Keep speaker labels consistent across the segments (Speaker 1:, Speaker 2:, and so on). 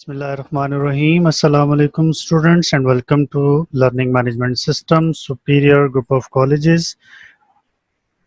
Speaker 1: Bismillahirrahmanirrahim. Assalamu alaikum students and welcome to Learning Management System Superior Group of Colleges.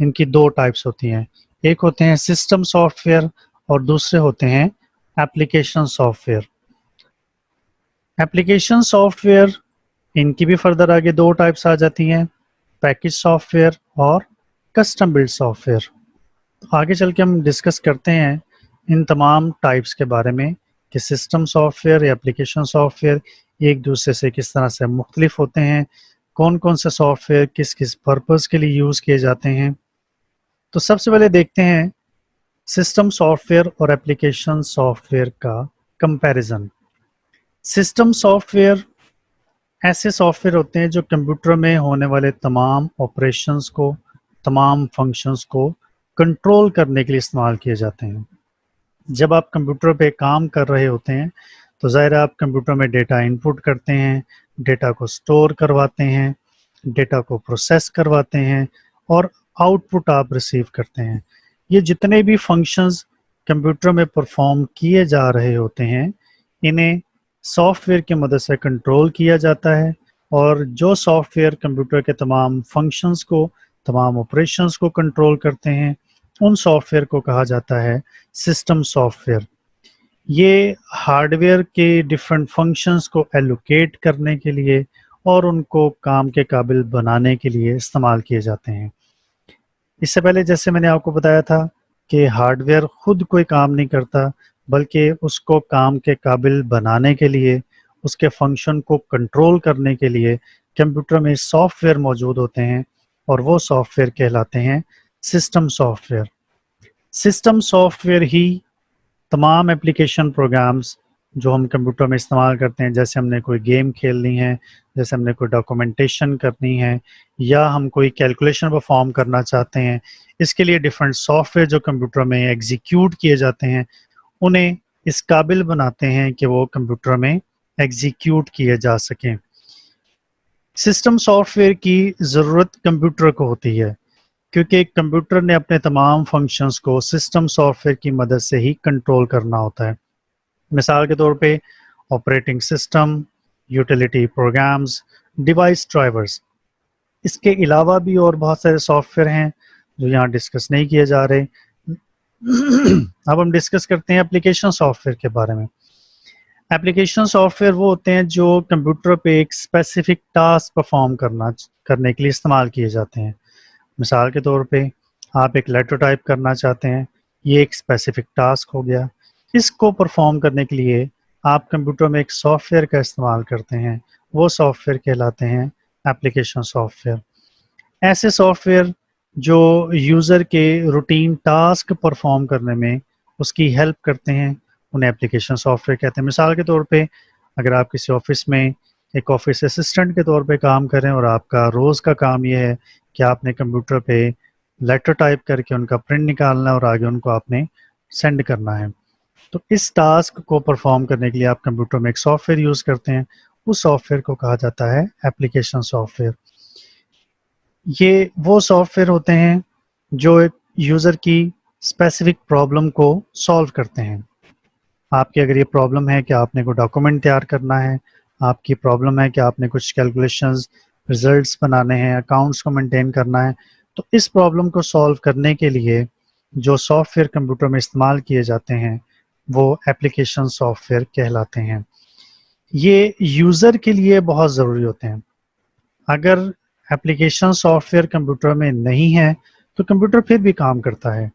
Speaker 1: ان کی دو types ہوتی ہیں، ایک ہوتے ہیں سسٹم سافٹ ویئر اور دوسرے ہوتے ہیں application software. Application software ان کی بھی فردر آگے دو ٹائپس آ جاتی ہیں، پیکج سافٹ ویئر اور کسٹم بلڈ سافٹ ویئر۔ آگے چل کے ہم ڈسکس کرتے ہیں ان تمام ٹائپس کے بارے میں کہ سسٹم سافٹ ویئر یا ایپلیکیشن سافٹ ویئر ایک دوسرے سے کس طرح سے مختلف ہوتے ہیں، کون کون سے سافٹ ویئر کس کس پرپز کے لیے یوز کیے جاتے ہیں۔ تو سب سے پہلے دیکھتے ہیں سسٹم سافٹ ویئر اور ایپلیکیشن سافٹ ویئر کا کمپیریزن۔ سسٹم سافٹ ویئر ایسے سافٹ ویئر ہوتے ہیں جو کمپیوٹر میں ہونے والے تمام آپریشنز کو، تمام فنکشنز کو کنٹرول کرنے کے لیے استعمال کیے جاتے ہیں۔ جب آپ کمپیوٹر پہ کام کر رہے ہوتے ہیں تو ظاہر ہے آپ کمپیوٹر میں ڈیٹا انپٹ کرتے ہیں، ڈیٹا کو سٹور کرواتے ہیں، ڈیٹا کو پروسیس کرواتے ہیں اور آؤٹ پٹ آپ ریسیو کرتے ہیں۔ یہ جتنے بھی فنکشنز کمپیوٹر میں پرفارم کیے جا رہے ہوتے ہیں انہیں سافٹ ویئر کی مدد سے کنٹرول کیا جاتا ہے، اور جو سافٹ ویئر کمپیوٹر کے تمام فنکشنز کو، تمام آپریشنز کو کنٹرول کرتے ہیں ان سافٹ ویئر کو کہا جاتا ہے سسٹم سافٹ ویئر۔ یہ ہارڈ ویئر کے ڈفرینٹ فنکشنز کو ایلوکیٹ کرنے کے لیے اور ان کو کام کے قابل بنانے کے لیے استعمال کیے جاتے ہیں۔ اس سے پہلے جیسے میں نے آپ کو بتایا تھا کہ ہارڈ ویئر خود کوئی کام نہیں کرتا، بلکہ اس کو کام کے قابل بنانے کے لیے، اس کے فنکشن کو کنٹرول کرنے کے لیے کمپیوٹر میں سافٹ ویئر موجود ہوتے ہیں، اور وہ سافٹ ویئر کہلاتے ہیں system soft where. System soft where he تمام اپلیکیشن پروگرامز جو ہم کمپیوٹر میں استعمال کرتے ہیں، جیسے ہم نے کوئی گیم کھیلنی ہے، جیسے ہم نے کوئی ڈاکومنٹیشن کرنی ہے، یا ہم کوئی کیلکولیشن پرفارم کرنا چاہتے ہیں، اس کے لیے ڈفرینٹ سافٹ ویئر جو کمپیوٹر میں ایگزیکیوٹ کیے جاتے ہیں انہیں اس قابل بناتے ہیں کہ وہ کمپیوٹر میں ایگزیکیوٹ کیے جا سکیں۔ سسٹم سافٹ ویئر کی ضرورت کمپیوٹر کو ہوتی ہے کیونکہ کمپیوٹر نے اپنے تمام فنکشنز کو سسٹم سافٹ ویئر کی مدد سے ہی کنٹرول کرنا ہوتا ہے۔ مثال کے طور پہ operating system, utility programs, device drivers. اس کے علاوہ بھی اور بہت سارے سافٹ ویئر ہیں جو یہاں ڈسکس نہیں کیے جا رہے۔ اب ہم ڈسکس کرتے ہیں اپلیکیشن سافٹ ویئر کے بارے میں۔ ایپلیکیشن سافٹ ویئر وہ ہوتے ہیں جو کمپیوٹر پہ ایک اسپیسیفک ٹاسک پرفارم کرنے کے لیے استعمال کیے جاتے ہیں۔ مثال کے طور پہ آپ ایک لیٹر ٹائپ کرنا چاہتے ہیں، یہ ایک اسپیسیفک ٹاسک ہو گیا۔ اس کو پرفارم کرنے کے لیے آپ کمپیوٹر میں ایک سافٹ ویئر کا استعمال کرتے ہیں، وہ سافٹ ویئر کہلاتے ہیں ایپلیکیشن سافٹ ویئر۔ ایسے سافٹ ویئر جو یوزر کے روٹین ٹاسک پرفارم کرنے میں اس کی ہیلپ کرتے ہیں انہیں ایپلیکیشن سافٹ ویئر کہتے ہیں۔ مثال کے طور پہ اگر آپ کسی آفس میں ایک آفس اسسٹنٹ کے طور پہ کام کریں اور آپ کا روز کا کام یہ ہے کہ آپ نے کمپیوٹر پہ لیٹر ٹائپ کر کے ان کا پرنٹ نکالنا ہے اور آگے ان کو آپ نے سینڈ کرنا ہے، تو اس ٹاسک کو پرفارم کرنے کے لیے آپ کمپیوٹر میں ایک سافٹ ویئر یوز کرتے ہیں، اس سافٹ ویئر کو کہا جاتا ہے ایپلیکیشن سافٹ ویئر۔ یہ وہ سافٹ ویئر ہوتے ہیں جو ایک یوزر کی اسپیسیفک پرابلم کو سالو کرتے ہیں۔ آپ کی اگر یہ پرابلم ہے کہ آپ نے کوئی ڈاکومنٹ تیار کرنا ہے، آپ کی پرابلم ہے کہ آپ نے کچھ کیلکولیشنز، ریزلٹس بنانے ہیں، اکاؤنٹس کو مینٹین کرنا ہے، تو اس پرابلم کو سالو کرنے کے لیے جو سافٹ ویئر کمپیوٹر میں استعمال کیے جاتے ہیں وہ ایپلیکیشن سافٹ ویئر کہلاتے ہیں۔ یہ یوزر کے لیے بہت ضروری ہوتے ہیں۔ اگر ایپلیکیشن سافٹ ویئر کمپیوٹر میں نہیں ہے تو کمپیوٹر پھر بھی کام کرتا ہے،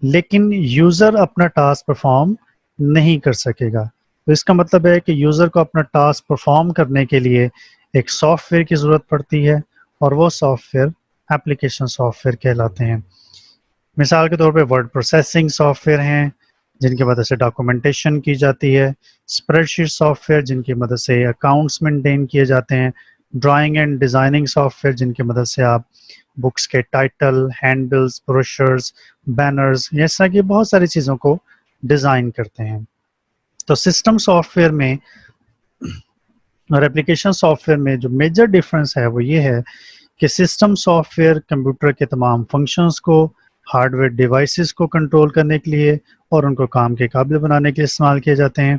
Speaker 1: لیکن یوزر اپنا ٹاسک پرفارم نہیں کر سکے گا۔ تو اس کا مطلب ہے کہ یوزر کو اپنا ٹاسک پرفارم کرنے کے لیے ایک سافٹ ویئر کی ضرورت پڑتی ہے، اور وہ soft where application soft where کہلاتے ہیں۔ مثال کے طور پہ ورڈ پروسیسنگ سافٹ ویئر ہیں جن کی مدد سے ڈاکومنٹیشن کی جاتی ہے، اسپریڈ شیٹ سافٹ ویئر جن کی مدد سے اکاؤنٹس مینٹین کیے جاتے ہیں، drawing and designing software جن کی مدد سے آپ بکس کے title, handbills, brochures, banners, اس طرح کی بہت ساری چیزوں کو ڈیزائن کرتے ہیں۔ تو سسٹم سافٹ ویئر میں اور ایپلیکیشن سافٹ ویئر میں جو میجر ڈفرینس ہے وہ یہ ہے کہ سسٹم سافٹ ویئر کمپیوٹر کے تمام فنکشنز کو، ہارڈ ویئر ڈیوائسز کو کنٹرول کرنے کے لیے اور ان کو کام کے قابل بنانے کے لیے استعمال کیے جاتے ہیں،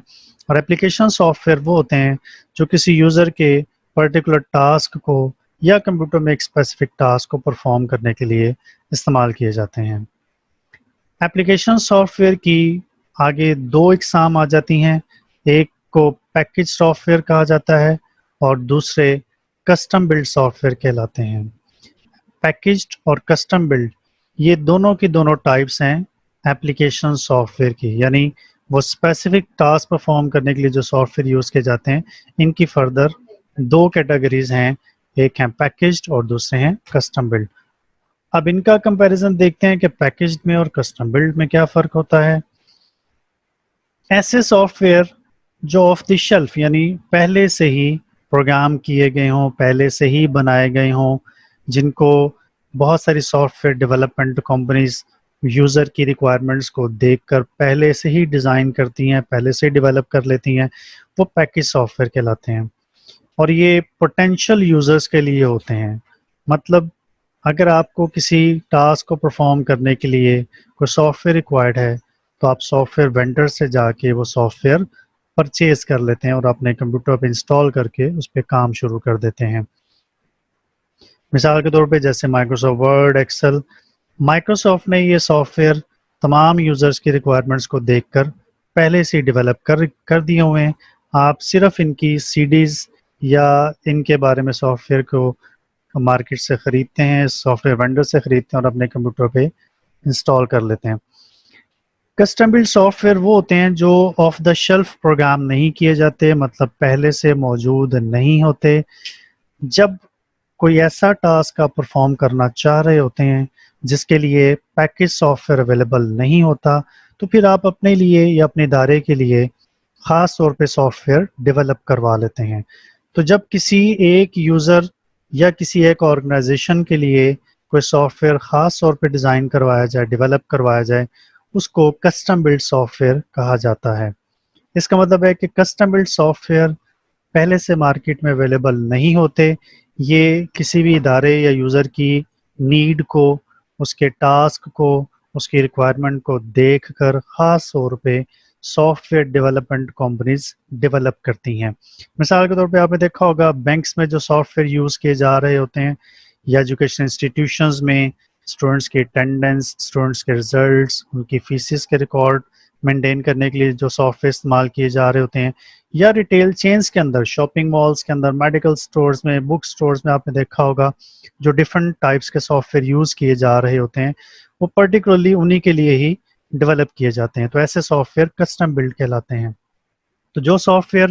Speaker 1: اور ایپلیکیشن سافٹ ویئر وہ ہوتے ہیں جو کسی یوزر کے پرٹیکولر ٹاسک کو یا کمپیوٹر میں ایک اسپیسیفک ٹاسک کو پرفارم کرنے کے لیے استعمال کیے جاتے ہیں۔ ایپلیکیشن سافٹ ویئر کی آگے دو اقسام آ جاتی ہیں، ایک کو پیکج سافٹ ویئر کہا جاتا ہے اور دوسرے کسٹم بلڈ سافٹ ویئر کہلاتے ہیں۔ پیکجڈ اور کسٹم بلڈ یہ دونوں کی دونوں ٹائپس ہیں ایپلیکیشن سافٹ ویئر کی، یعنی وہ اسپیسیفک ٹاسک پرفارم کرنے کے لیے جو سافٹ ویئر یوز کیے جاتے ہیں، ان کی فردر دو کیٹیگریز ہیں، ایک ہیں پیکجڈ اور دوسرے ہیں کسٹم بلڈ۔ اب ان کا کمپیریزن دیکھتے ہیں کہ پیکجڈ میں اور کسٹم بلڈ میں کیا فرق ہوتا ہے۔ ایسے سافٹ ویئر جو آف دی شیلف یعنی پہلے سے ہی پروگرام کیے گئے ہوں، پہلے سے ہی بنائے گئے ہوں، جن کو بہت ساری soft where development companies user کی ریکوائرمنٹس کو دیکھ کر پہلے سے ہی ڈیزائن کرتی ہیں، پہلے سے ہی ڈیولپ کر لیتی ہیں، وہ پیکج سافٹ ویئر کہلاتے ہیں۔ اور یہ پوٹینشیل یوزرز کے لیے ہوتے ہیں، مطلب اگر آپ کو کسی ٹاسک کو پرفارم کرنے کے لیے کوئی سافٹ ویئر ریکوائرڈ ہے تو آپ سافٹ ویئر وینڈر سے جا کے وہ سافٹ ویئر پرچیز کر لیتے ہیں اور اپنے کمپیوٹر پہ انسٹال کر کے اس پہ کام شروع کر دیتے ہیں۔ مثال کے طور پہ جیسے مائکروسافٹ ورڈ، ایکسل، مائکروسافٹ نے یہ سافٹ ویئر تمام یوزرز کی ریکوائرمنٹس کو دیکھ کر پہلے سے ڈیولپ کر دیے ہوئے ہیں، آپ صرف ان کی سی ڈیز یا ان کے بارے میں سافٹ ویئر کو مارکیٹ سے خریدتے ہیں، سافٹ ویئر وینڈر سے خریدتے ہیں اور اپنے کمپیوٹر پہ انسٹال کر لیتے ہیں۔ کسٹم بلڈ سافٹ ویئر وہ ہوتے ہیں جو آف دا شیلف پروگرام نہیں کیے جاتے، مطلب پہلے سے موجود نہیں ہوتے۔ جب کوئی ایسا ٹاسک آپ پرفارم کرنا چاہ رہے ہوتے ہیں جس کے لیے پیکج سافٹ ویئر اویلیبل نہیں ہوتا، تو پھر آپ اپنے لیے یا اپنے ادارے کے لیے خاص طور پہ سافٹ ویئر ڈیولپ کروا لیتے ہیں۔ تو جب کسی ایک یوزر یا کسی ایک آرگنائزیشن کے لیے کوئی سافٹ ویئر خاص طور پہ ڈیزائن کروایا جائے، ڈیولپ کروایا جائے، اس کو کسٹم بلڈ سافٹ ویئر کہا جاتا ہے۔ اس کا مطلب ہے کہ کسٹم بلڈ سافٹ ویئر پہلے سے مارکیٹ میں اویلیبل نہیں ہوتے، یہ کسی بھی ادارے یا یوزر کی نیڈ کو، اس کے ٹاسک کو، اس کی ریکوائرمنٹ کو دیکھ کر خاص طور پہ soft where development companies develop کرتی ہیں۔ مثال کے طور پہ آپ نے دیکھا ہوگا بینکس میں جو سافٹ ویئر یوز کیے جا رہے ہوتے ہیں یا ایجوکیشن انسٹیٹیوشنز میں اسٹوڈنٹس کی اٹینڈنس، اسٹوڈنٹس کے ریزلٹس، ان کی فیسز کے ریکارڈ مینٹین کرنے کے لیے جو سافٹ ویئر استعمال کیے جا رہے ہوتے ہیں، یا ریٹیل چینز کے اندر، شاپنگ مالز کے اندر، میڈیکل سٹورز میں، بک سٹورز میں آپ نے دیکھا ہوگا جو ڈفرنٹ ٹائپس کے سافٹ ویئر یوز کیے جا رہے ہوتے ہیں، وہ پرٹیکولرلی انہی کے لیے ہی ڈیولپ کیے جاتے ہیں، تو ایسے سافٹ ویئر کسٹم بلڈ کہلاتے ہیں۔ تو جو سافٹ ویئر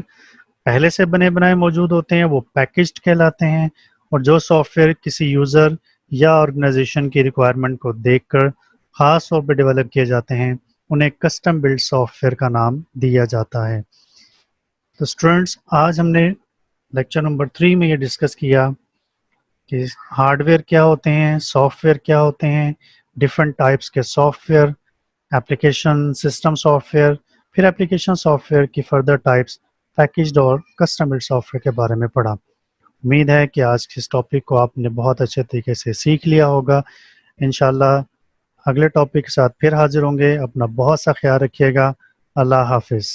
Speaker 1: پہلے سے بنے بنائے موجود ہوتے ہیں وہ پیکجڈ کہلاتے ہیں، اور جو سافٹ ویئر کسی یوزر یا آرگنائزیشن کی ریکوائرمنٹ کو دیکھ کر خاص طور پہ ڈیولپ کیے جاتے ہیں، انہیں کسٹم بلڈ سافٹ ویئر کا نام دیا جاتا ہے۔ تو اسٹوڈنٹس، آج ہم نے لیکچر نمبر 3 میں یہ ڈسکس کیا کہ ہارڈ ویئر کیا ہوتے ہیں، سافٹ ویئر کیا ہوتے ہیں، ڈفرنٹ ٹائپس کے soft where, application system soft where, پھر ایپلیکیشن سافٹ ویئر کی فردر ٹائپس پیکجڈ اور کسٹم بلڈ سافٹ ویئر کے بارے میں پڑھا۔ امید ہے کہ آج کے اس ٹاپک کو آپ نے بہت اچھے طریقے سے سیکھ لیا ہوگا۔ انشاءاللہ اگلے ٹاپک کے ساتھ پھر حاضر ہوں گے۔ اپنا بہت سا خیال رکھیے گا۔ اللہ حافظ۔